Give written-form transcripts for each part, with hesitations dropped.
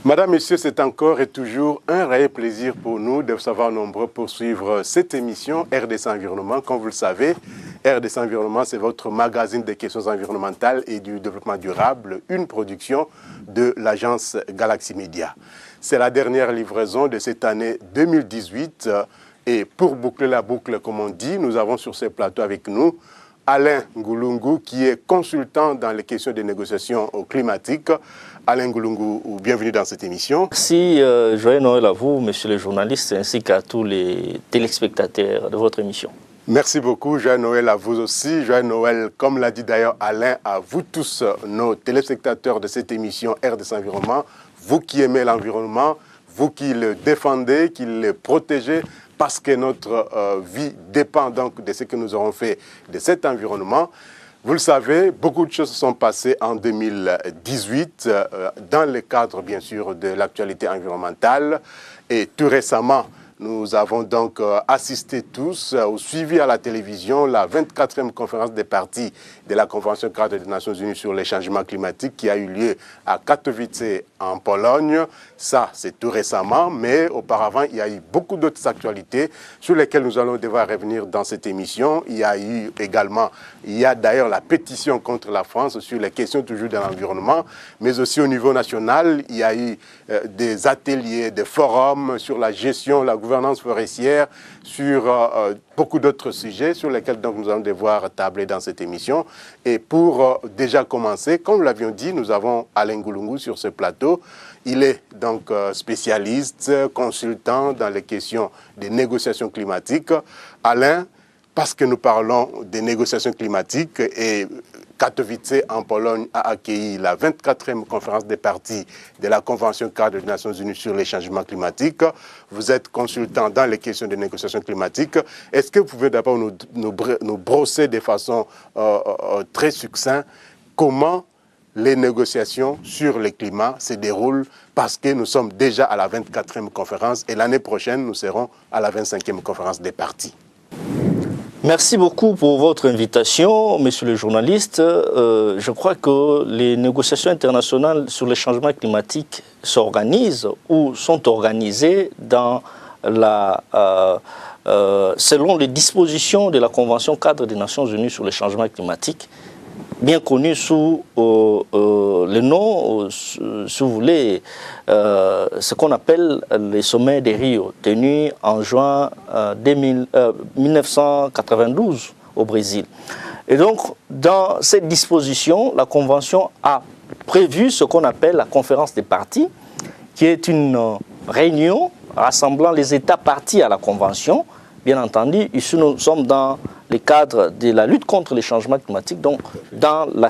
Madame, Messieurs, c'est encore et toujours un réel plaisir pour nous de savoir nombreux poursuivre cette émission RDC Environnement. Comme vous le savez, RDC Environnement, c'est votre magazine des questions environnementales et du développement durable, une production de l'agence Galaxy Media. C'est la dernière livraison de cette année 2018 et pour boucler la boucle, comme on dit, nous avons sur ce plateau avec nous Alain Ngulungu, qui est consultant dans les questions des négociations climatiques. Alain Ngulungu, bienvenue dans cette émission. Merci, joyeux Noël à vous, monsieur le journaliste, ainsi qu'à tous les téléspectateurs de votre émission. Merci beaucoup, joyeux Noël à vous aussi. Joyeux Noël, comme l'a dit d'ailleurs Alain, à vous tous, nos téléspectateurs de cette émission RDC Environnement, vous qui aimez l'environnement, vous qui le défendez, qui le protégez, parce que notre vie dépend donc de ce que nous aurons fait de cet environnement. Vous le savez, beaucoup de choses se sont passées en 2018 dans le cadre, bien sûr, de l'actualité environnementale. Et tout récemment, nous avons donc assisté tous au suivi à la télévision la 24e conférence des parties de la Convention cadre des Nations Unies sur les changements climatiques qui a eu lieu à Katowice en Pologne. Ça, c'est tout récemment, mais auparavant, il y a eu beaucoup d'autres actualités sur lesquelles nous allons devoir revenir dans cette émission. Il y a eu également, il y a d'ailleurs la pétition contre la France sur les questions toujours de l'environnement, mais aussi au niveau national, il y a eu des ateliers, des forums sur la gestion, la gouvernance forestière, sur beaucoup d'autres sujets sur lesquels donc, nous allons devoir tabler dans cette émission. Et pour déjà commencer, comme nous l'avions dit, nous avons Alain Ngulungu sur ce plateau. Il est donc spécialiste, consultant dans les questions des négociations climatiques. Alain, parce que nous parlons des négociations climatiques et Katowice en Pologne a accueilli la 24e conférence des parties de la Convention cadre des Nations Unies sur les changements climatiques. Vous êtes consultant dans les questions des négociations climatiques. Est-ce que vous pouvez d'abord nous brosser de façon très succincte comment les négociations sur le climat se déroulent, parce que nous sommes déjà à la 24e conférence et l'année prochaine, nous serons à la 25e conférence des parties. Merci beaucoup pour votre invitation, monsieur le journaliste. Je crois que les négociations internationales sur les changements climatiques s'organisent ou sont organisées dans selon les dispositions de la Convention cadre des Nations Unies sur les changements climatiques, bien connu sous le nom, si vous voulez, ce qu'on appelle les sommets de Rio, tenus en juin 1992 au Brésil. Et donc, dans cette disposition, la Convention a prévu ce qu'on appelle la conférence des parties, qui est une réunion rassemblant les États parties à la Convention. Bien entendu, ici nous sommes dans le cadre de la lutte contre les changements climatiques, donc dans le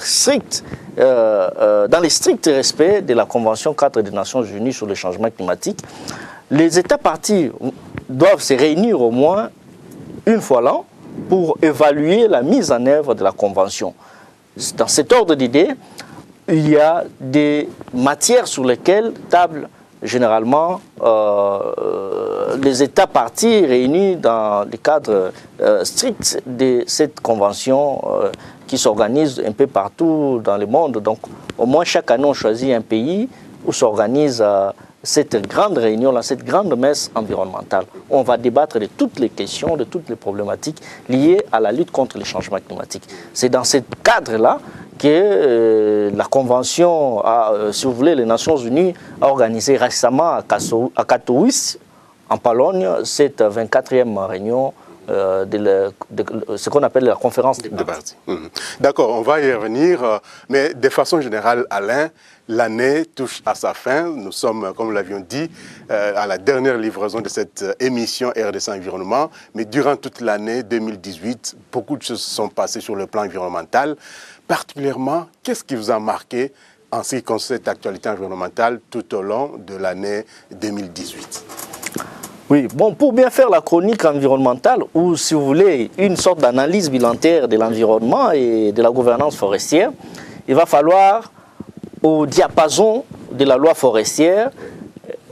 strict respect de la Convention cadre des Nations Unies sur les changements climatiques. Les États parties doivent se réunir au moins une fois l'an pour évaluer la mise en œuvre de la Convention. Dans cet ordre d'idées, il y a des matières sur lesquelles table généralement les États parties réunis dans le cadre strict de cette convention qui s'organise un peu partout dans le monde. Donc au moins chaque année on choisit un pays où s'organise cette grande réunion, cette grande messe environnementale. On va débattre de toutes les questions, de toutes les problématiques liées à la lutte contre les changements climatiques. C'est dans ce cadre-là que la Convention, si vous voulez, les Nations Unies a organisé récemment à Katowice, en Pologne, cette 24e réunion de ce qu'on appelle la conférence des parties. D'accord, on va y revenir, mais de façon générale, Alain, l'année touche à sa fin. Nous sommes, comme nous l'avions dit, à la dernière livraison de cette émission RDC Environnement, mais durant toute l'année 2018, beaucoup de choses se sont passées sur le plan environnemental. Particulièrement, qu'est-ce qui vous a marqué en ce qui concerne cette actualité environnementale tout au long de l'année 2018? Oui, bon, pour bien faire la chronique environnementale, ou si vous voulez, une sorte d'analyse bilantaire de l'environnement et de la gouvernance forestière, il va falloir au diapason de la loi forestière,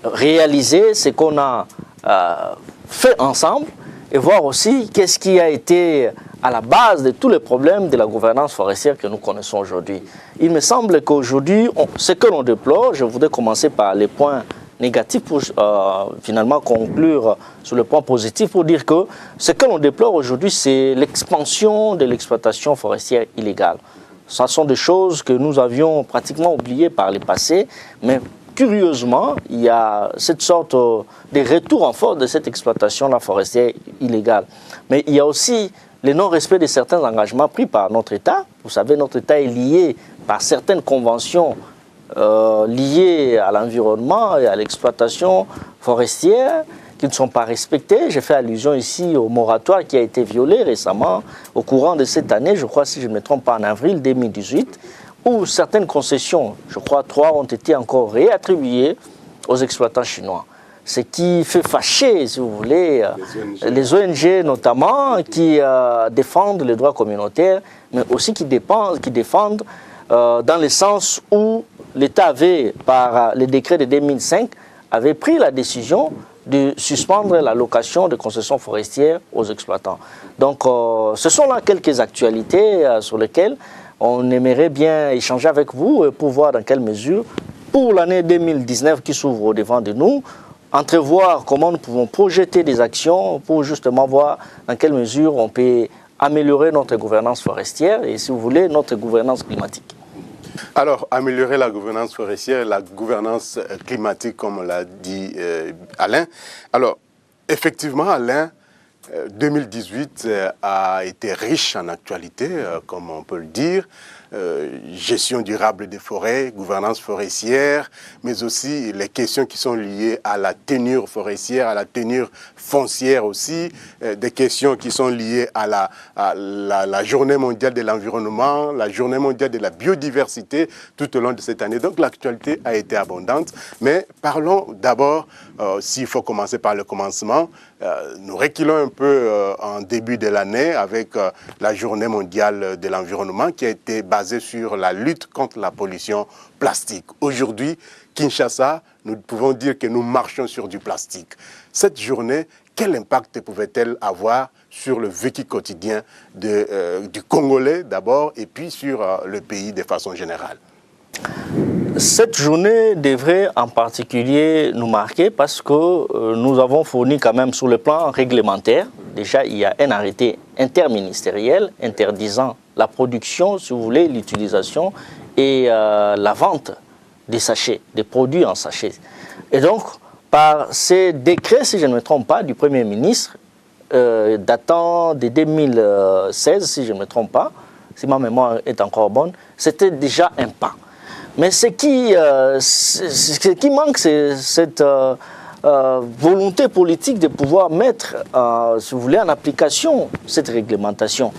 réaliser ce qu'on a fait ensemble et voir aussi qu'est-ce qui a été à la base de tous les problèmes de la gouvernance forestière que nous connaissons aujourd'hui. Il me semble qu'aujourd'hui, ce que l'on déplore, je voudrais commencer par les points négatifs pour finalement conclure sur le point positif pour dire que ce que l'on déplore aujourd'hui, c'est l'expansion de l'exploitation forestière illégale. Ce sont des choses que nous avions pratiquement oubliées par le passé, mais curieusement, il y a cette sorte de retour en force de cette exploitation forestière illégale. Mais il y a aussi le non-respect de certains engagements pris par notre État. Vous savez, notre État est lié par certaines conventions liées à l'environnement et à l'exploitation forestière qui ne sont pas respectées. J'ai fait allusion ici au moratoire qui a été violé récemment au courant de cette année, je crois, si je ne me trompe pas, en avril 2018, où certaines concessions, je crois 3, ont été encore réattribuées aux exploitants chinois. Ce qui fait fâcher, si vous voulez, les ONG notamment, qui défendent les droits communautaires, mais aussi qui défendent dans le sens où l'État avait, par les décrets de 2005, avait pris la décision de suspendre la location de concessions forestières aux exploitants. Donc, ce sont là quelques actualités sur lesquelles on aimerait bien échanger avec vous pour voir dans quelle mesure, pour l'année 2019 qui s'ouvre au devant de nous, entrevoir comment nous pouvons projeter des actions pour justement voir dans quelle mesure on peut améliorer notre gouvernance forestière et, si vous voulez, notre gouvernance climatique. Alors, améliorer la gouvernance forestière, la gouvernance climatique, comme l'a dit Alain. Alors, effectivement, Alain, 2018 a été riche en actualité, comme on peut le dire. Gestion durable des forêts, gouvernance forestière, mais aussi les questions qui sont liées à la tenure forestière, à la tenure foncière aussi, des questions qui sont liées à la journée mondiale de l'environnement, la journée mondiale de la biodiversité tout au long de cette année. Donc l'actualité a été abondante, mais parlons d'abord, s'il faut commencer par le commencement, nous reculons un peu en début de l'année avec la journée mondiale de l'environnement qui a été basée sur la lutte contre la pollution plastique. Aujourd'hui, Kinshasa, nous pouvons dire que nous marchons sur du plastique. Cette journée, quel impact pouvait-elle avoir sur le vécu quotidien du Congolais d'abord et puis sur le pays de façon générale? Cette journée devrait en particulier nous marquer parce que nous avons fourni quand même sur le plan réglementaire, déjà il y a un arrêté interministériel interdisant la production, si vous voulez, l'utilisation et la vente des sachets, des produits en sachets. Et donc, par ces décrets, si je ne me trompe pas, du Premier ministre, datant de 2016, si je ne me trompe pas, si ma mémoire est encore bonne, c'était déjà un pas. Mais ce qui manque, c'est cette volonté politique de pouvoir mettre, si vous voulez, en application cette réglementation.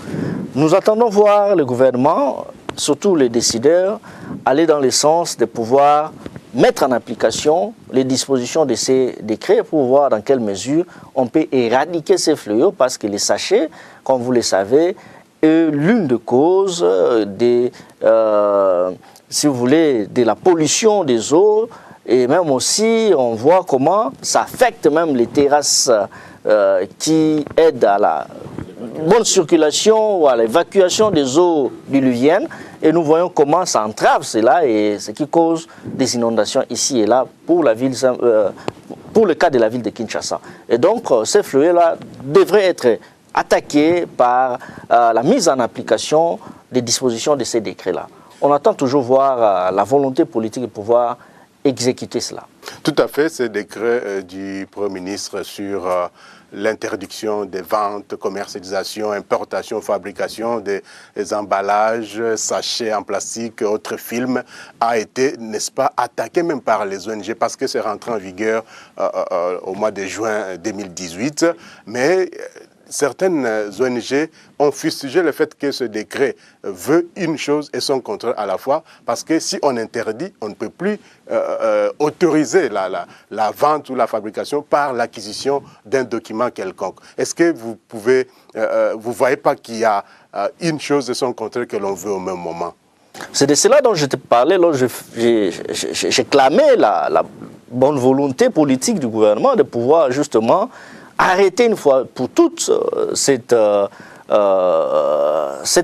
Nous attendons voir le gouvernement, surtout les décideurs, aller dans le sens de pouvoir mettre en application les dispositions de ces décrets pour voir dans quelle mesure on peut éradiquer ces fléaux, parce que les sachets, comme vous le savez, est l'une des causes des... si vous voulez, de la pollution des eaux, et même aussi, on voit comment ça affecte même les terrasses qui aident à la bonne circulation ou à l'évacuation des eaux diluviennes, et nous voyons comment ça entrave cela, et ce qui cause des inondations ici et là pour le cas de la ville de Kinshasa. Et donc, ces fléaux-là devraient être attaqués par la mise en application des dispositions de ces décrets-là. On attend toujours voir la volonté politique de pouvoir exécuter cela. Tout à fait, ce décret du Premier ministre sur l'interdiction des ventes, commercialisation, importation, fabrication des emballages, sachets en plastique, autres films, a été, n'est-ce pas, attaqué même par les ONG parce que c'est rentré en vigueur au mois de juin 2018. Mais certaines ONG ont fustigé le fait que ce décret veut une chose et son contraire à la fois, parce que si on interdit, on ne peut plus autoriser la vente ou la fabrication par l'acquisition d'un document quelconque. Est-ce que vous pouvez, vous voyez pas qu'il y a une chose et son contraire que l'on veut au même moment? C'est de cela dont je te parlais lorsque j'ai clamé la bonne volonté politique du gouvernement de pouvoir justement arrêter une fois pour toutes cette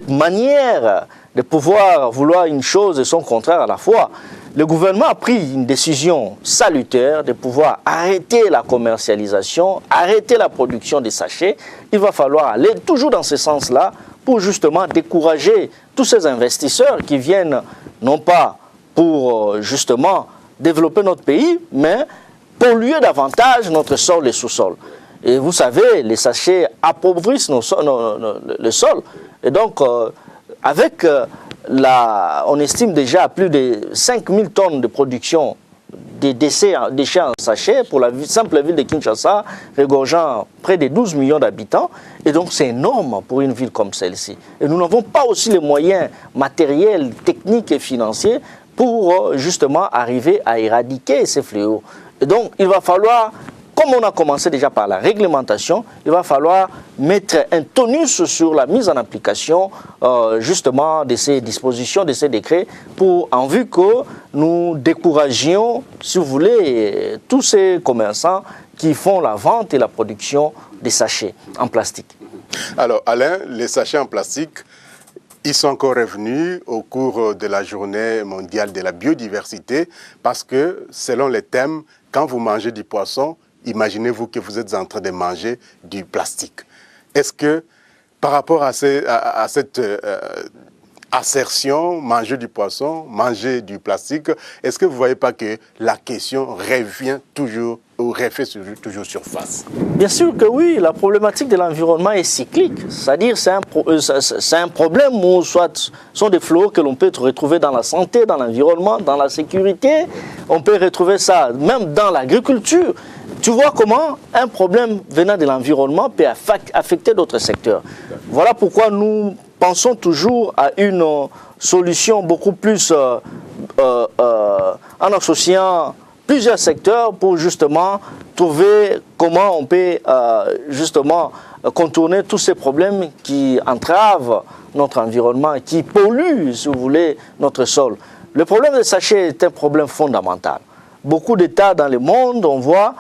manière de pouvoir vouloir une chose et son contraire à la fois. Le gouvernement a pris une décision salutaire de pouvoir arrêter la commercialisation, arrêter la production des sachets. Il va falloir aller toujours dans ce sens-là pour justement décourager tous ces investisseurs qui viennent non pas pour justement développer notre pays, mais polluer davantage notre sol et sous-sol. Et vous savez, les sachets appauvrissent le sol. Et donc, on estime déjà à plus de 5000 tonnes de production des déchets en sachet pour la simple ville de Kinshasa, regorgeant près de 12 millions d'habitants. Et donc c'est énorme pour une ville comme celle-ci. Et nous n'avons pas aussi les moyens matériels, techniques et financiers pour justement arriver à éradiquer ces fléaux. Et donc il va falloir, comme on a commencé déjà par la réglementation, il va falloir mettre un tonus sur la mise en application justement de ces dispositions, de ces décrets, en vue que nous découragions, si vous voulez, tous ces commerçants qui font la vente et la production des sachets en plastique. Alors Alain, les sachets en plastique, ils sont encore revenus au cours de la journée mondiale de la biodiversité parce que selon les thèmes, quand vous mangez du poisson, imaginez-vous que vous êtes en train de manger du plastique. Est-ce que, par rapport à cette assertion, manger du poisson, manger du plastique, est-ce que vous ne voyez pas que la question revient toujours ou refait toujours surface? Bien sûr que oui, la problématique de l'environnement est cyclique. C'est-à-dire c'est un problème où soit sont des fléaux que l'on peut retrouver dans la santé, dans l'environnement, dans la sécurité. On peut retrouver ça même dans l'agriculture. Tu vois comment un problème venant de l'environnement peut affecter d'autres secteurs. Voilà pourquoi nous pensons toujours à une solution beaucoup plus en associant plusieurs secteurs pour justement trouver comment on peut justement contourner tous ces problèmes qui entravent notre environnement, qui polluent, si vous voulez, notre sol. Le problème des sachets est un problème fondamental. Beaucoup d'États dans le monde, on voit,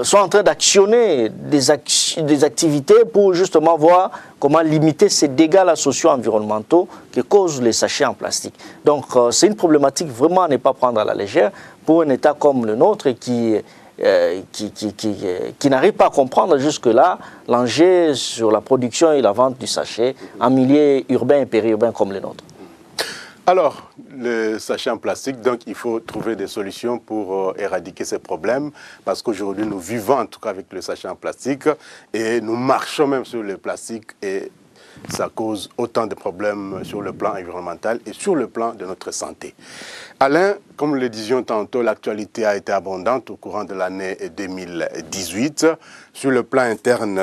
sont en train d'actionner des activités pour justement voir comment limiter ces dégâts socio-environnementaux que causent les sachets en plastique. Donc c'est une problématique vraiment à ne pas prendre à la légère pour un État comme le nôtre qui n'arrive pas à comprendre jusque-là l'enjeu sur la production et la vente du sachet en milieu urbain et périurbain comme le nôtre. Alors, le sachet en plastique, donc il faut trouver des solutions pour éradiquer ces problèmes parce qu'aujourd'hui nous vivons en tout cas avec le sachet en plastique et nous marchons même sur le plastique et ça cause autant de problèmes sur le plan environnemental et sur le plan de notre santé. Alain, comme nous le disions tantôt, l'actualité a été abondante au courant de l'année 2018. Sur le plan interne,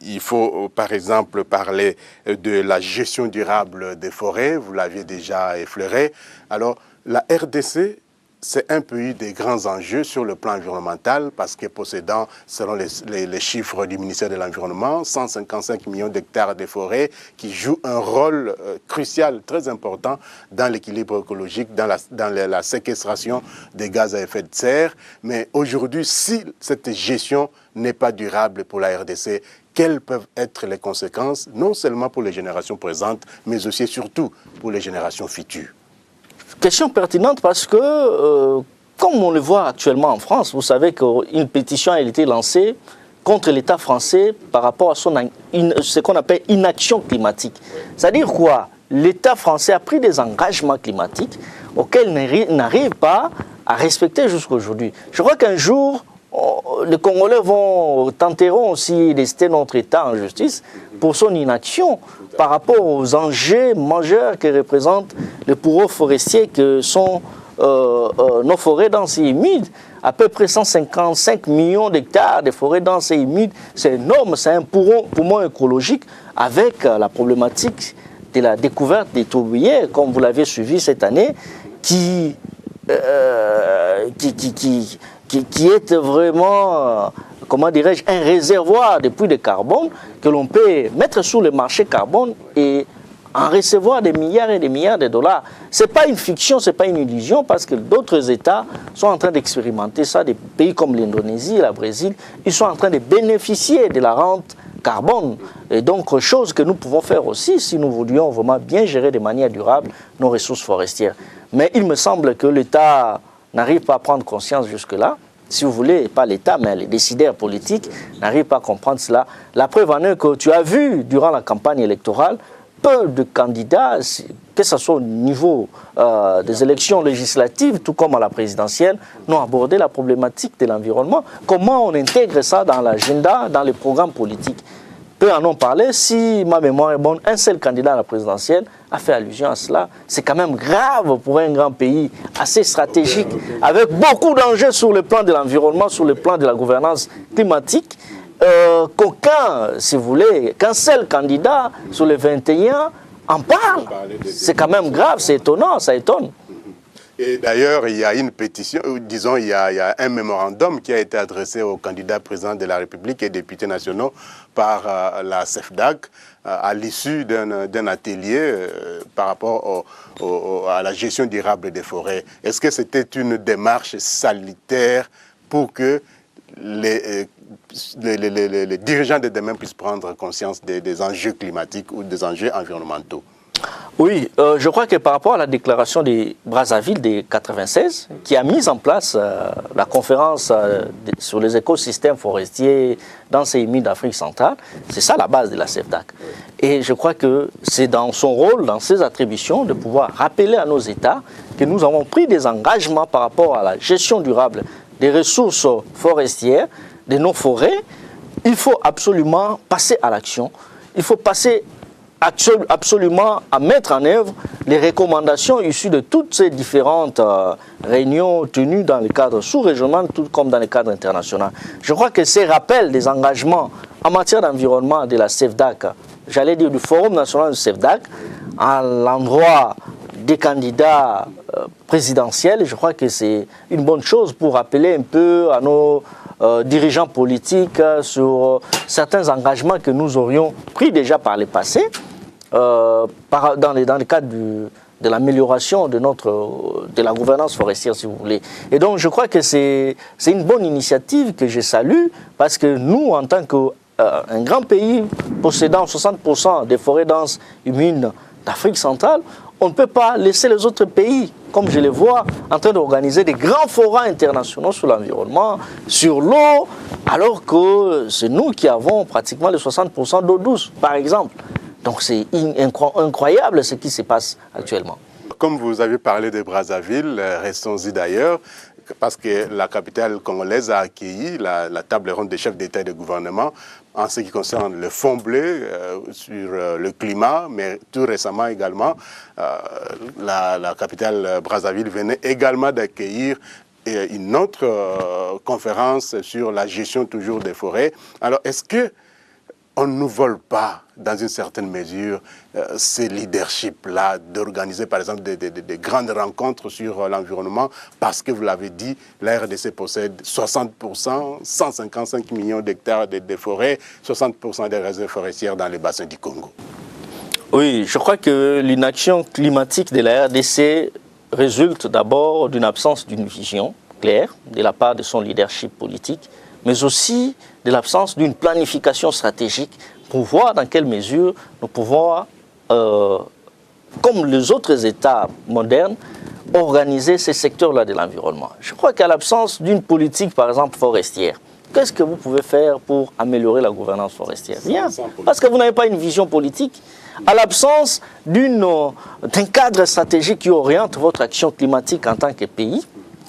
il faut par exemple parler de la gestion durable des forêts, vous l'aviez déjà effleuré. Alors, la RDC, c'est un pays des grands enjeux sur le plan environnemental parce que possédant, selon les chiffres du ministère de l'Environnement, 155 millions d'hectares de forêts qui jouent un rôle crucial, très important dans l'équilibre écologique, dans la séquestration des gaz à effet de serre. Mais aujourd'hui, si cette gestion n'est pas durable pour la RDC, quelles peuvent être les conséquences, non seulement pour les générations présentes, mais aussi et surtout pour les générations futures? Question pertinente parce que, comme on le voit actuellement en France, vous savez qu'une pétition a été lancée contre l'État français par rapport à ce qu'on appelle inaction climatique. C'est-à-dire quoi? L'État français a pris des engagements climatiques auxquels il n'arrive pas à respecter jusqu'à aujourd'hui. Je crois qu'un jour, les Congolais tenteront aussi d'ester notre État en justice pour son inaction par rapport aux enjeux majeurs que représentent les pourreaux forestiers que sont nos forêts denses et humides. À peu près 155 millions d'hectares de forêts denses et humides, c'est énorme, c'est un poumon écologique avec la problématique de la découverte des tourbières, comme vous l'avez suivi cette année, qui est vraiment, comment dirais-je, un réservoir de puits de carbone que l'on peut mettre sur le marché carbone et en recevoir des milliards et des milliards de dollars. Ce n'est pas une fiction, ce n'est pas une illusion, parce que d'autres États sont en train d'expérimenter ça. Des pays comme l'Indonésie, le Brésil, ils sont en train de bénéficier de la rente carbone. Et donc, chose que nous pouvons faire aussi si nous voulions vraiment bien gérer de manière durable nos ressources forestières. Mais il me semble que l'État n'arrive pas à prendre conscience jusque-là. Si vous voulez, pas l'État, mais les décideurs politiques n'arrivent pas à comprendre cela. La preuve en est que tu as vu, durant la campagne électorale, peu de candidats, que ce soit au niveau des élections législatives, tout comme à la présidentielle, n'ont abordé la problématique de l'environnement. Comment on intègre ça dans l'agenda, dans les programmes politiques? Peu en ont parlé. Si ma mémoire est bonne, un seul candidat à la présidentielle a fait allusion à cela. C'est quand même grave pour un grand pays assez stratégique, avec beaucoup d'enjeux sur le plan de l'environnement, sur le plan de la gouvernance climatique, qu'aucun, si vous voulez, qu'un seul candidat sur les 21 en parle. C'est quand même grave, c'est étonnant, ça étonne. Et d'ailleurs, il y a une pétition, disons, il y a un mémorandum qui a été adressé aux candidats présidents de la République et députés nationaux par la CEFDAC à l'issue d'un atelier par rapport à la gestion durable des forêts. Est-ce que c'était une démarche salutaire pour que les dirigeants de demain puissent prendre conscience des enjeux climatiques ou des enjeux environnementaux? Oui, je crois que par rapport à la déclaration de Brazzaville de 1996, qui a mis en place la conférence sur les écosystèmes forestiers dans ces îles d'Afrique centrale, c'est ça la base de la CEFDAC. Et je crois que c'est dans son rôle, dans ses attributions, de pouvoir rappeler à nos États que nous avons pris des engagements par rapport à la gestion durable des ressources forestières, de nos forêts. Il faut absolument passer à l'action. Il faut passer absolument à mettre en œuvre les recommandations issues de toutes ces différentes réunions tenues dans le cadre sous-régional, tout comme dans le cadre international. Je crois que ces rappels des engagements en matière d'environnement de la CEFDAC, j'allais dire du Forum national de CEFDAC, à l'endroit des candidats présidentiels, je crois que c'est une bonne chose pour rappeler un peu à nos dirigeants politiques sur certains engagements que nous aurions pris déjà par le passé, dans le cadre de l'amélioration de la gouvernance forestière, si vous voulez. Et donc, je crois que c'est une bonne initiative que je salue, parce que nous, en tant qu'un grand pays possédant 60% des forêts denses humides d'Afrique centrale, on ne peut pas laisser les autres pays, comme je les vois, en train d'organiser des grands forums internationaux sur l'environnement, sur l'eau, alors que c'est nous qui avons pratiquement les 60% d'eau douce, par exemple. Donc c'est incroyable ce qui se passe actuellement. Comme vous avez parlé de Brazzaville, restons-y d'ailleurs, parce que la capitale congolaise a accueilli la table ronde des chefs d'État et de gouvernement en ce qui concerne le fonds bleu sur le climat, mais tout récemment également, la capitale Brazzaville venait également d'accueillir une autre conférence sur la gestion toujours des forêts. Alors, est-ce que on ne nous vole pas, dans une certaine mesure, ces leaderships-là, d'organiser par exemple des grandes rencontres sur l'environnement, parce que vous l'avez dit, la RDC possède 60%, 155 millions d'hectares de forêts, 60% des réserves forestières dans les bassins du Congo. Oui, je crois que l'inaction climatique de la RDC résulte d'abord d'une absence d'une vision claire de la part de son leadership politique, mais aussi de l'absence d'une planification stratégique pour voir dans quelle mesure nous pouvons, comme les autres États modernes, organiser ces secteurs-là de l'environnement. Je crois qu'à l'absence d'une politique, par exemple, forestière, qu'est-ce que vous pouvez faire pour améliorer la gouvernance forestière? Rien, parce que vous n'avez pas une vision politique. À l'absence d'un cadre stratégique qui oriente votre action climatique en tant que pays,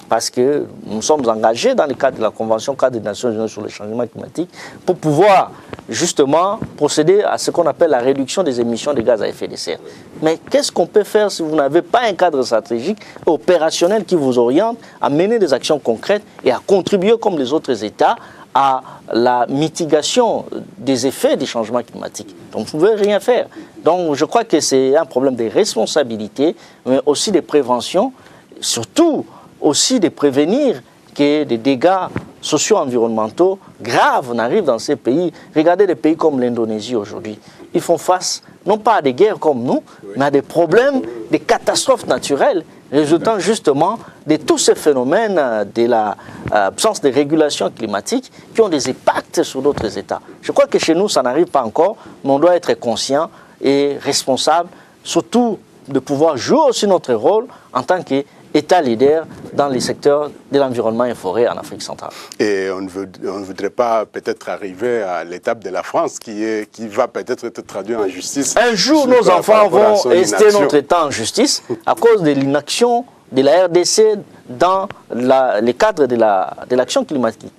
parce que nous sommes engagés dans le cadre de la Convention cadre des Nations Unies sur le changement climatique pour pouvoir justement procéder à ce qu'on appelle la réduction des émissions de gaz à effet de serre. Mais qu'est-ce qu'on peut faire si vous n'avez pas un cadre stratégique opérationnel qui vous oriente à mener des actions concrètes et à contribuer comme les autres États à la mitigation des effets des changements climatiques? Donc vous ne pouvez rien faire. Donc je crois que c'est un problème de responsabilité, mais aussi de prévention, surtout aussi de prévenir que des dégâts socio-environnementaux graves n'arrivent dans ces pays. Regardez des pays comme l'Indonésie aujourd'hui. Ils font face non pas à des guerres comme nous, mais à des problèmes, des catastrophes naturelles, résultant justement de tous ces phénomènes de l'absence de régulation climatique qui ont des impacts sur d'autres États. Je crois que chez nous, ça n'arrive pas encore, mais on doit être conscient et responsable, surtout de pouvoir jouer aussi notre rôle en tant qu'État leader dans les secteurs de l'environnement et forêt en Afrique centrale. Et on ne voudrait pas peut-être arriver à l'étape de la France qui va peut-être être traduite en justice. Un jour, nos enfants vont rester notre État en justice à cause de l'inaction de la RDC dans les cadres de l'action climatique.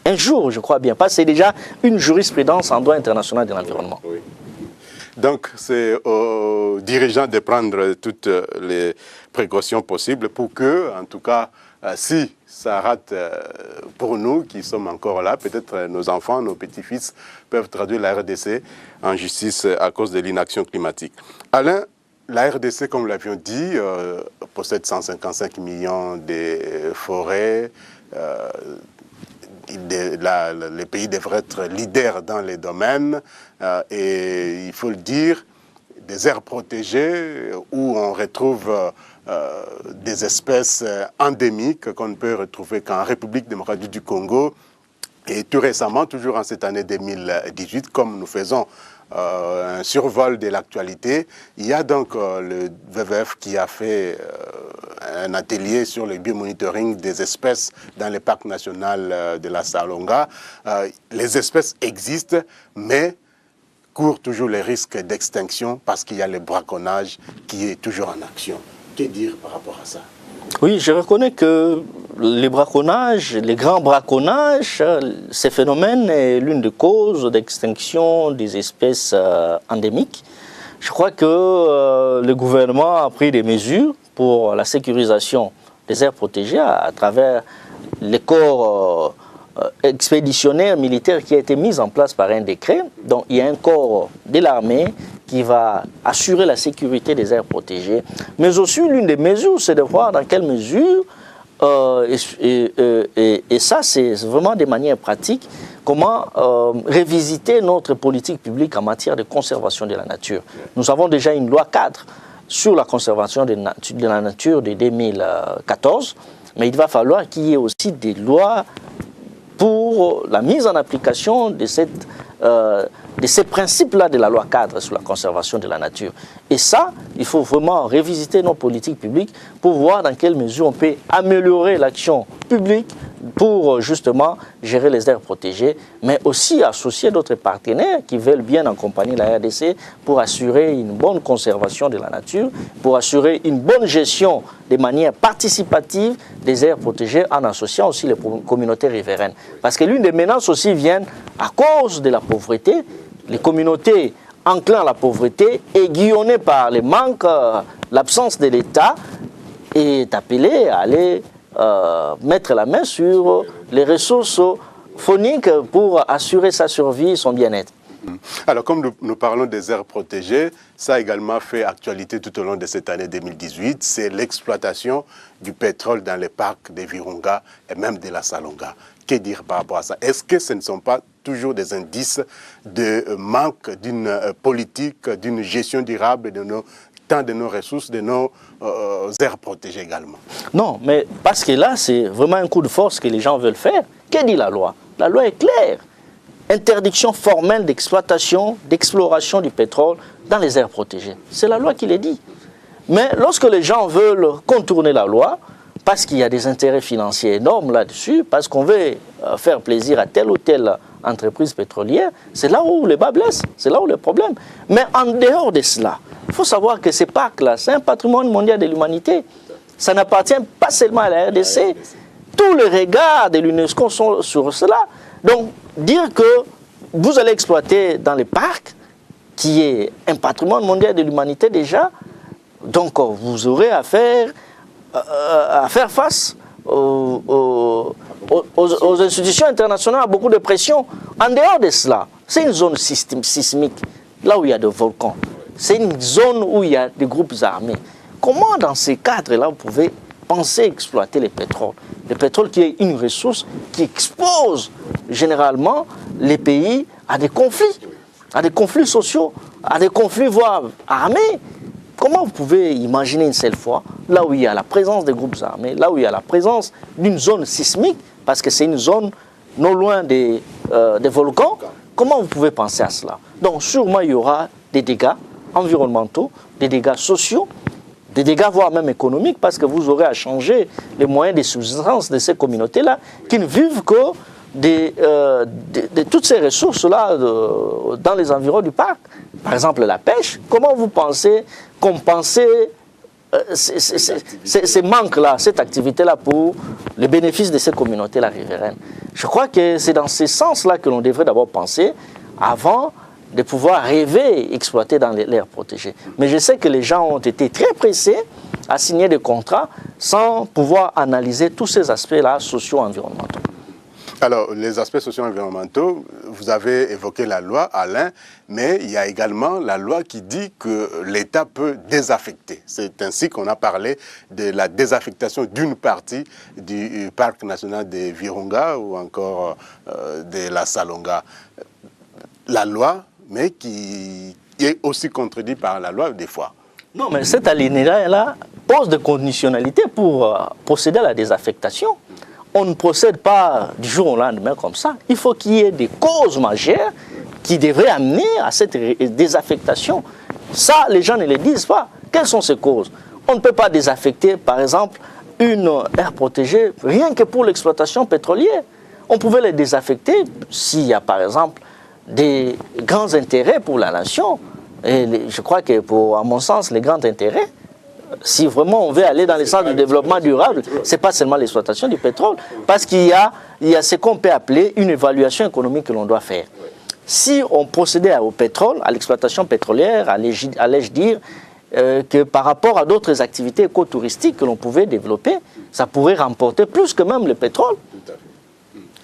Un jour, je crois bien, parce que c'est déjà une jurisprudence en droit international de l'environnement. Oui. Donc, c'est aux dirigeants de prendre toutes les précautions possibles pour que, en tout cas, si ça rate pour nous qui sommes encore là, peut-être nos enfants, nos petits-fils peuvent traduire la RDC en justice à cause de l'inaction climatique. Alain, la RDC, comme nous l'avions dit, possède 155 millions de forêts. Les pays devraient être leaders dans les domaines et il faut le dire, des aires protégées où on retrouve des espèces endémiques qu'on ne peut retrouver qu'en République démocratique du Congo. Et tout récemment, toujours en cette année 2018, comme nous faisons un survol de l'actualité, il y a donc le WWF qui a fait un atelier sur le biomonitoring des espèces dans le parc national de la Salonga. Les espèces existent, mais courent toujours les risques d'extinction parce qu'il y a le braconnage qui est toujours en action. Que dire par rapport à ça? Oui, je reconnais que les braconnages, les grands braconnages, ces phénomènes est l'une des causes d'extinction des espèces endémiques. Je crois que le gouvernement a pris des mesures pour la sécurisation des aires protégées à travers les corps expéditionnaires militaires qui a été mis en place par un décret. Donc il y a un corps de l'armée qui va assurer la sécurité des aires protégées. Mais aussi, l'une des mesures, c'est de voir dans quelle mesure, et ça, c'est vraiment de manière pratique, comment révisiter notre politique publique en matière de conservation de la nature. Nous avons déjà une loi cadre sur la conservation de la nature de 2014, mais il va falloir qu'il y ait aussi des lois pour la mise en application de ces principes-là de la loi cadre sur la conservation de la nature. Et ça, il faut vraiment révisiter nos politiques publiques pour voir dans quelle mesure on peut améliorer l'action publique pour justement gérer les aires protégées, mais aussi associer d'autres partenaires qui veulent bien accompagner la RDC pour assurer une bonne conservation de la nature, pour assurer une bonne gestion de manière participative des aires protégées en associant aussi les communautés riveraines. Parce que l'une des menaces aussi vient à cause de la pauvreté. Les communautés enclins à la pauvreté, aiguillonnées par les manques, l'absence de l'État, est appelée à aller mettre la main sur les ressources fauniques pour assurer sa survie et son bien-être. Alors, comme nous parlons des aires protégées, ça a également fait actualité tout au long de cette année 2018, c'est l'exploitation du pétrole dans les parcs des Virunga et même de la Salonga. Que dire par rapport à ça? Est-ce que ce ne sont pas toujours des indices de manque d'une politique, d'une gestion durable de tant de nos ressources, de nos aires protégées également? Non, mais parce que là, c'est vraiment un coup de force que les gens veulent faire. Que dit la loi? La loi est claire. Interdiction formelle d'exploitation, d'exploration du pétrole dans les aires protégées. C'est la loi qui le dit. Mais lorsque les gens veulent contourner la loi, parce qu'il y a des intérêts financiers énormes là-dessus, parce qu'on veut faire plaisir à telle ou telle entreprise pétrolière, c'est là où le bas blesse, c'est là où le problème. Mais en dehors de cela, il faut savoir que ces parcs-là, c'est un patrimoine mondial de l'humanité. Ça n'appartient pas seulement à la RDC. Tous les regards de l'UNESCO sont sur cela. Donc, dire que vous allez exploiter dans les parcs, qui est un patrimoine mondial de l'humanité déjà, donc vous aurez à faire face aux institutions internationales, à beaucoup de pression. En dehors de cela, c'est une zone sismique, là où il y a des volcans. C'est une zone où il y a des groupes armés. Comment, dans ces cadres-là, vous pouvez penser exploiter le pétrole? Le pétrole qui est une ressource qui expose généralement les pays à des conflits sociaux. à des conflits, voire armés. Comment vous pouvez imaginer une seule fois, là où il y a la présence des groupes armés, là où il y a la présence d'une zone sismique, parce que c'est une zone non loin des volcans, comment vous pouvez penser à cela? Donc sûrement il y aura des dégâts environnementaux, des dégâts sociaux, des dégâts voire même économiques, parce que vous aurez à changer les moyens de subsistance de ces communautés-là, qui ne vivent que de toutes ces ressources-là dans les environs du parc. Par exemple la pêche, comment vous pensez compenser ces manques-là, cette activité-là pour les bénéfices de ces communautés-là riveraines? Je crois que c'est dans ce sens-là que l'on devrait d'abord penser avant de pouvoir rêver exploiter dans l'aire protégée. Mais je sais que les gens ont été très pressés à signer des contrats sans pouvoir analyser tous ces aspects-là socio-environnementaux. Alors, les aspects socio-environnementaux, vous avez évoqué la loi, Alain, mais il y a également la loi qui dit que l'État peut désaffecter. C'est ainsi qu'on a parlé de la désaffectation d'une partie du parc national des Virunga ou encore de la Salonga. La loi, mais qui est aussi contredite par la loi des fois. Non, mais cet alinéa-là pose des conditionnalités pour procéder à la désaffectation. On ne procède pas du jour au lendemain comme ça. Il faut qu'il y ait des causes majeures qui devraient amener à cette désaffectation. Ça, les gens ne le disent pas. Quelles sont ces causes? On ne peut pas désaffecter, par exemple, une aire protégée rien que pour l'exploitation pétrolière. On pouvait les désaffecter s'il y a, par exemple, des grands intérêts pour la nation. Et je crois que, à mon sens, les grands intérêts, si vraiment on veut aller dans le sens du développement durable, ce n'est pas seulement l'exploitation du pétrole, parce qu'il y a ce qu'on peut appeler une évaluation économique que l'on doit faire. Si on procédait au pétrole, à l'exploitation pétrolière, allais-je dire, que par rapport à d'autres activités écotouristiques que l'on pouvait développer, ça pourrait remporter plus que même le pétrole.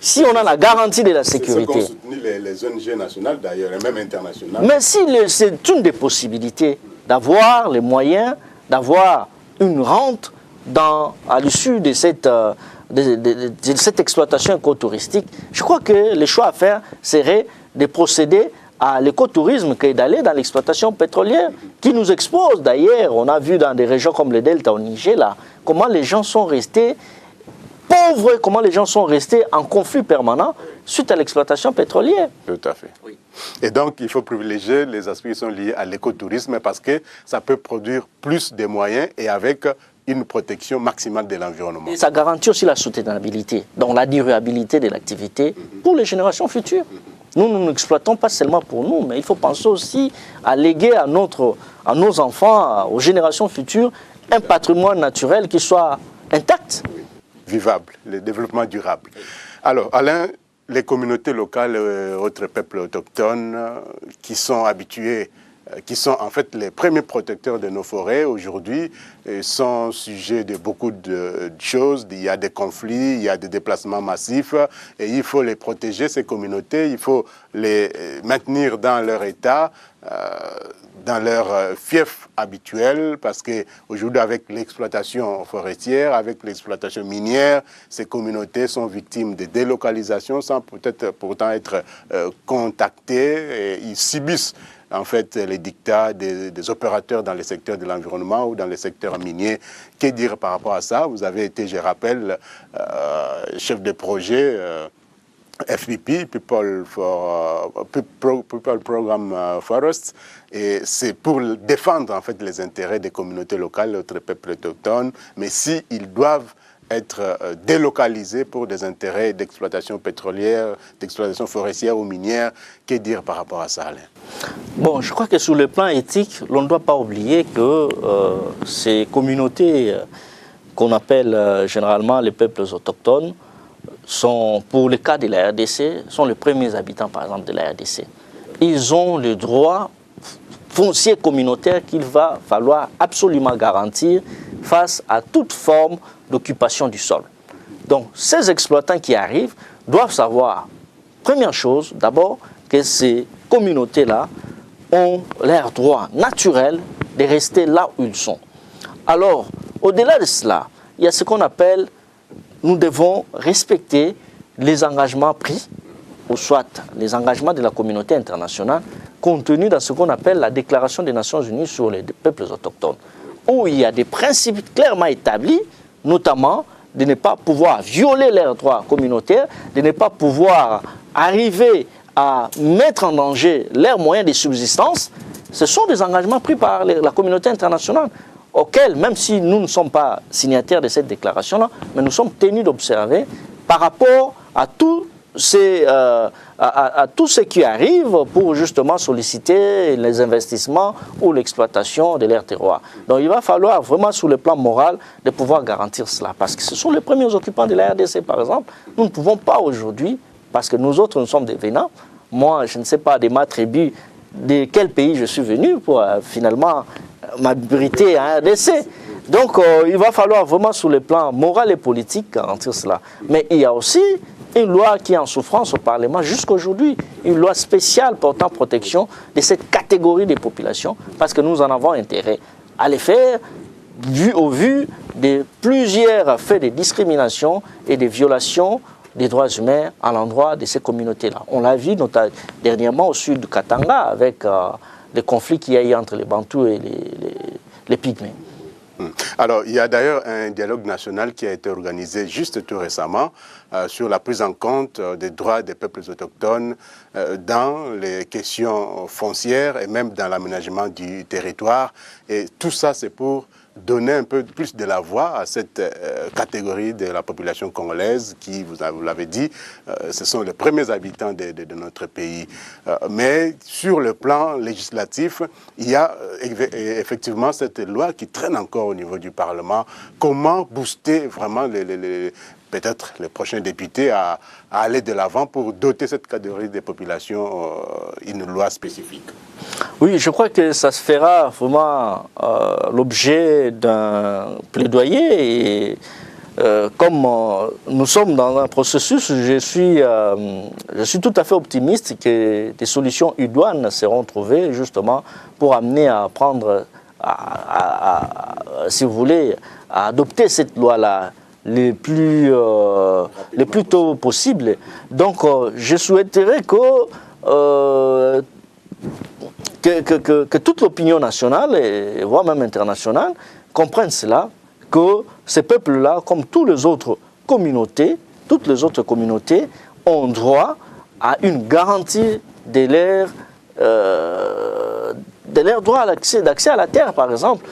Si on a la garantie de la sécurité. C'est ce qu'ont soutenu les ONG nationales d'ailleurs, et même internationales. Mais si c'est une des possibilités d'avoir les moyens, d'avoir une rente à l'issue de cette exploitation écotouristique, je crois que le choix à faire serait de procéder à l'écotourisme que d'aller dans l'exploitation pétrolière qui nous expose d'ailleurs. On a vu dans des régions comme le Delta au Niger, là, comment les gens sont restés pauvres, comment les gens sont restés en conflit permanent suite à l'exploitation pétrolière. Tout à fait. Oui. Et donc, il faut privilégier les aspects qui sont liés à l'écotourisme parce que ça peut produire plus de moyens et avec une protection maximale de l'environnement. Et ça garantit aussi la soutenabilité, donc la durabilité de l'activité pour les générations futures. Nous n'exploitons pas seulement pour nous, mais il faut penser aussi à léguer à nos enfants, aux générations futures, un patrimoine naturel qui soit intact. Oui. Vivable, le développement durable. Alors, Alain, les communautés locales, autres peuples autochtones qui sont habitués, qui sont en fait les premiers protecteurs de nos forêts aujourd'hui, sont sujets de beaucoup de choses. Il y a des conflits, il y a des déplacements massifs et il faut les protéger, ces communautés, il faut les maintenir dans leur état, dans leur fief habituel, parce qu'aujourd'hui, avec l'exploitation forestière, avec l'exploitation minière, ces communautés sont victimes de délocalisation sans peut-être pourtant être contactées. Et ils subissent en fait les dictats des opérateurs dans les secteurs de l'environnement ou dans les secteurs miniers. Que dire par rapport à ça? Vous avez été, je rappelle, chef de projet FPP, People Program Forests, et c'est pour défendre en fait les intérêts des communautés locales, autres peuples autochtones, mais s'ils doivent être délocalisés pour des intérêts d'exploitation pétrolière, d'exploitation forestière ou minière, que dire par rapport à ça, Alain? Bon, je crois que sur le plan éthique, l'on ne doit pas oublier que ces communautés qu'on appelle généralement les peuples autochtones, sont, pour le cas de la RDC, sont les premiers habitants, par exemple, de la RDC. Ils ont le droit foncier communautaire qu'il va falloir absolument garantir face à toute forme d'occupation du sol. Donc, ces exploitants qui arrivent doivent savoir, première chose, d'abord, que ces communautés-là ont leur droit naturel de rester là où ils sont. Alors, au-delà de cela, il y a ce qu'on appelle, nous devons respecter les engagements pris ou soit les engagements de la communauté internationale contenus dans ce qu'on appelle la Déclaration des Nations Unies sur les peuples autochtones, où il y a des principes clairement établis, notamment de ne pas pouvoir violer leurs droits communautaires, de ne pas pouvoir arriver à mettre en danger leurs moyens de subsistance. Ce sont des engagements pris par la communauté internationale, auxquels, même si nous ne sommes pas signataires de cette déclaration-là, mais nous sommes tenus d'observer par rapport à tout ce qui arrive pour justement solliciter les investissements ou l'exploitation de leurs terroirs. Donc il va falloir vraiment sur le plan moral de pouvoir garantir cela. Parce que ce sont les premiers occupants de la RDC par exemple. Nous ne pouvons pas aujourd'hui, parce que nous autres nous sommes des venants. Moi je ne sais pas de ma tribu de quel pays je suis venu pour finalement m'abriter à RDC. Donc il va falloir vraiment sur le plan moral et politique garantir cela. Mais il y a aussi une loi qui est en souffrance au Parlement jusqu'à aujourd'hui, une loi spéciale portant protection de cette catégorie de populations, parce que nous en avons intérêt à les faire au vu de plusieurs faits de discrimination et de violations des droits humains à l'endroit de ces communautés-là. On l'a vu dernièrement au sud du Katanga avec les conflits qu'il y a eu entre les Bantous et les Pygmées. Alors, il y a d'ailleurs un dialogue national qui a été organisé juste tout récemment sur la prise en compte des droits des peuples autochtones dans les questions foncières et même dans l'aménagement du territoire. Et tout ça, c'est pour donner un peu plus de la voix à cette catégorie de la population congolaise qui, vous l'avez dit, ce sont les premiers habitants de notre pays. Mais sur le plan législatif, il y a effectivement cette loi qui traîne encore au niveau du Parlement. Comment booster vraiment peut-être les prochains députés à aller de l'avant pour doter cette catégorie des populations une loi spécifique? Oui, je crois que ça se fera vraiment l'objet d'un plaidoyer et comme nous sommes dans un processus, je suis tout à fait optimiste que des solutions idoines seront trouvées justement pour amener à prendre, si vous voulez, à adopter cette loi-là le plus tôt possible. Donc je souhaiterais que toute l'opinion nationale, et voire même internationale, comprenne cela, que ces peuples-là, comme toutes les autres communautés, ont droit à une garantie de leur droit d'accès à la terre, par exemple.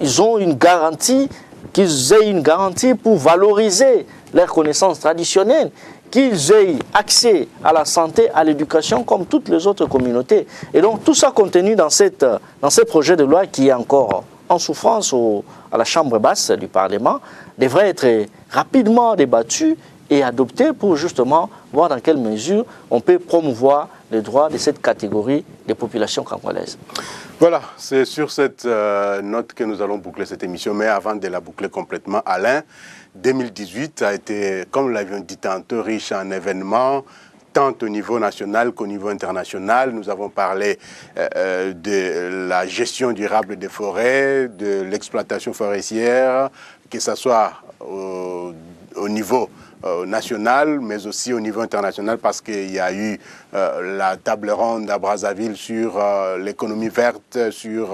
Ils ont une garantie, qu'ils aient une garantie pour valoriser leurs connaissances traditionnelles, qu'ils aient accès à la santé, à l'éducation, comme toutes les autres communautés. Et donc tout ça contenu dans ce projet de loi qui est encore en souffrance à la Chambre basse du Parlement, devrait être rapidement débattu et adopté pour justement voir dans quelle mesure on peut promouvoir les droits de cette catégorie des populations congolaises. Voilà, c'est sur cette note que nous allons boucler cette émission. Mais avant de la boucler complètement, Alain, 2018 a été, comme nous l'avions dit tantôt, riche en événements, tant au niveau national qu'au niveau international. Nous avons parlé de la gestion durable des forêts, de l'exploitation forestière, que ce soit au niveau national, mais aussi au niveau international, parce qu'il y a eu la table ronde à Brazzaville sur l'économie verte, sur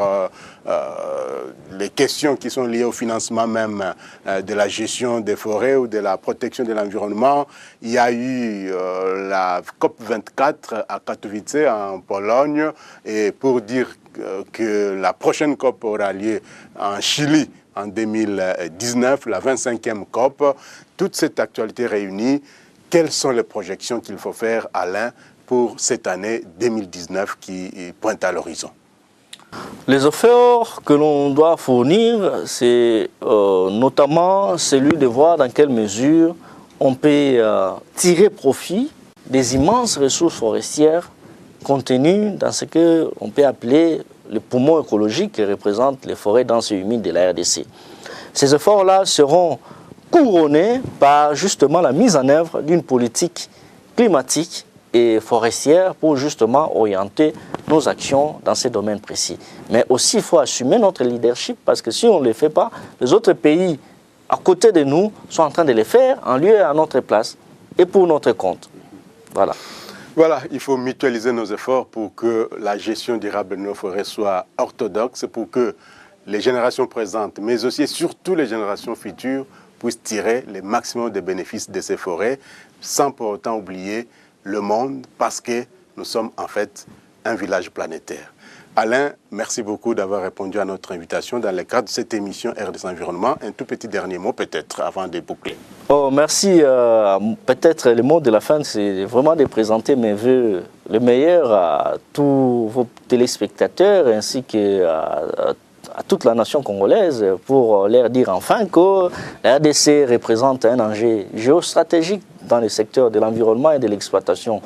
les questions qui sont liées au financement même de la gestion des forêts ou de la protection de l'environnement. Il y a eu la COP24 à Katowice, en Pologne, et pour dire que la prochaine COP aura lieu en Chili en 2019, la 25e COP. Toute cette actualité réunie, quelles sont les projections qu'il faut faire, Alain, pour cette année 2019 qui pointe à l'horizon? Les efforts que l'on doit fournir, c'est notamment celui de voir dans quelle mesure on peut tirer profit des immenses ressources forestières contenues dans ce qu'on peut appeler les poumons écologiques qui représentent les forêts denses et humides de la RDC. Ces efforts-là seront couronnés par justement la mise en œuvre d'une politique climatique et forestière pour justement orienter nos actions dans ces domaines précis. Mais aussi, il faut assumer notre leadership parce que si on ne le fait pas, les autres pays à côté de nous sont en train de le faire en lieu et à notre place et pour notre compte. Voilà. Voilà, il faut mutualiser nos efforts pour que la gestion durable de nos forêts soit orthodoxe, pour que les générations présentes, mais aussi et surtout les générations futures, puissent tirer le maximum des bénéfices de ces forêts, sans pour autant oublier le monde, parce que nous sommes en fait un village planétaire. Alain, merci beaucoup d'avoir répondu à notre invitation dans le cadre de cette émission RDC Environnement. Un tout petit dernier mot peut-être avant de boucler. Oh, merci. Peut-être le mot de la fin, c'est vraiment de présenter mes voeux le meilleur à tous vos téléspectateurs ainsi qu'à à toute la nation congolaise pour leur dire enfin que la RDC représente un enjeu géostratégique dans le secteur de l'environnement et de l'exploitation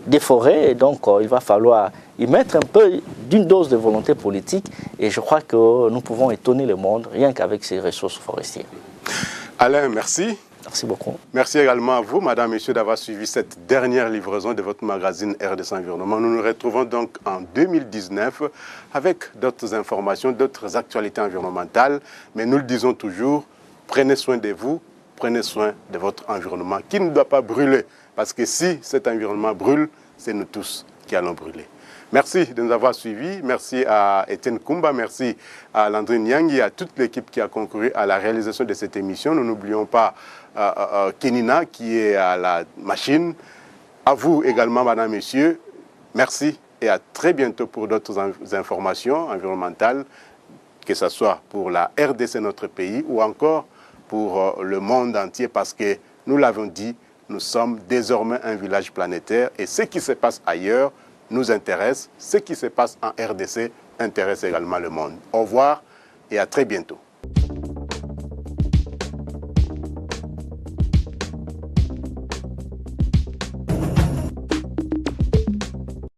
des forêts. Et donc, il va falloir y mettre un peu d'une dose de volonté politique. Et je crois que nous pouvons étonner le monde rien qu'avec ces ressources forestières. Alain, merci. Merci beaucoup. Merci également à vous, madame, messieurs, d'avoir suivi cette dernière livraison de votre magazine RDC Environnement. Nous nous retrouvons donc en 2019 avec d'autres informations, d'autres actualités environnementales. Mais nous le disons toujours, prenez soin de vous, prenez soin de votre environnement qui ne doit pas brûler. Parce que si cet environnement brûle, c'est nous tous qui allons brûler. Merci de nous avoir suivis. Merci à Étienne Koumba, merci à Landry Nyang et à toute l'équipe qui a concouru à la réalisation de cette émission. Nous n'oublions pas Kenina qui est à la machine. À vous également, madame, messieurs. Merci et à très bientôt pour d'autres informations environnementales, que ce soit pour la RDC, notre pays, ou encore pour le monde entier, parce que nous l'avons dit, nous sommes désormais un village planétaire et ce qui se passe ailleurs nous intéresse. Ce qui se passe en RDC intéresse également le monde. Au revoir et à très bientôt.